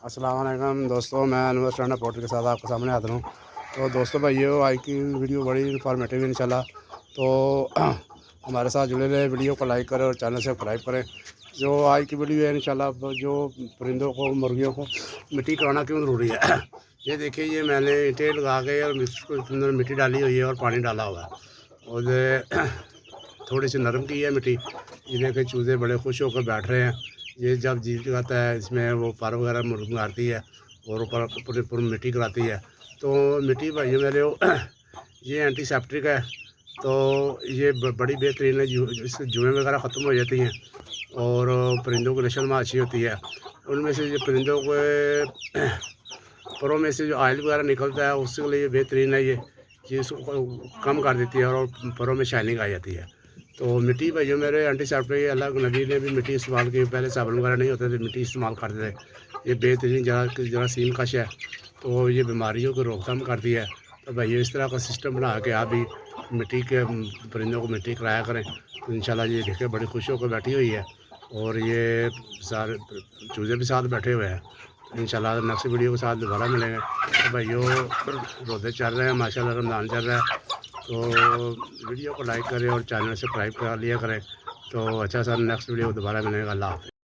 السلام علیکم دوستوں، میں انور اسٹینڈ پورٹر کے ساتھ آپ کے سامنے حاضر ہوں۔ تو دوستوں بھائیو، آج کی ویڈیو بڑی انفارمیٹیو ہے انشاءاللہ، تو ہمارے ساتھ جڑے رہے، ویڈیو کو لائک کریں اور چینل سے سبسکرائب کریں۔ جو آج کی ویڈیو ہے انشاءاللہ، جو پرندوں کو، مرغیوں کو مٹی کرانا کیوں ضروری ہے۔ یہ دیکھیے، یہ میں نے اینٹیں لگا کے اور اس کو اندر مٹی ڈالی ہوئی ہے اور پانی ڈالا ہوا ہے، اور تھوڑی سی نرم کی ہے مٹی۔ یہ دیکھیں، چوزے بڑے خوش ہو کر بیٹھ رہے ہیں۔ یہ جب جی لگاتا ہے اس میں وہ پر وغیرہ مارتی ہے اور اوپر مٹی کراتی ہے۔ تو مٹی بھائی میرے یہ اینٹی سیپٹک ہے، تو یہ بڑی بہترین ہے۔ اس سے جوئیں وغیرہ ختم ہو جاتی ہیں اور پرندوں کی نشو و نما اچھی ہوتی ہے۔ ان میں سے جو پرندوں کے پروں میں سے جو آئل وغیرہ نکلتا ہے، اس کے لیے بہترین ہے یہ اس کو کم کر دیتی ہے اور پروں میں شائننگ آ جاتی ہے۔ تو مٹی بھائیو میرے اینٹی سیپٹک، اللہ کے نبی نے بھی مٹی استعمال کی، پہلے صابن وغیرہ نہیں ہوتے تھے، مٹی استعمال کرتے تھے۔ یہ بہترین جراثیم کش ہے، تو یہ بیماریوں کو روک تھام کرتی ہے۔ تو بھائیو اس طرح کا سسٹم بنا کے آپ بھی مٹی کے پرندوں کو مٹی کرایا کریں، تو انشاءاللہ یہ دیکھیں بڑی خوشی ہو کر بیٹھی ہوئی ہے، اور یہ سارے چوزے بھی ساتھ بیٹھے ہوئے ہیں۔ انشاءاللہ نیکسٹ ویڈیو کے ساتھ دوبارہ ملیں گے۔ تو بھائیو، روزے چل رہے ہیں، ماشاءاللہ رمضان چل رہا ہے، تو ویڈیو کو لائک کریں اور چینل سے سبسکرائب کر لیا کریں۔ تو اچھا سر، نیکسٹ ویڈیو دوبارہ ملیں گا۔ اللہ حافظ۔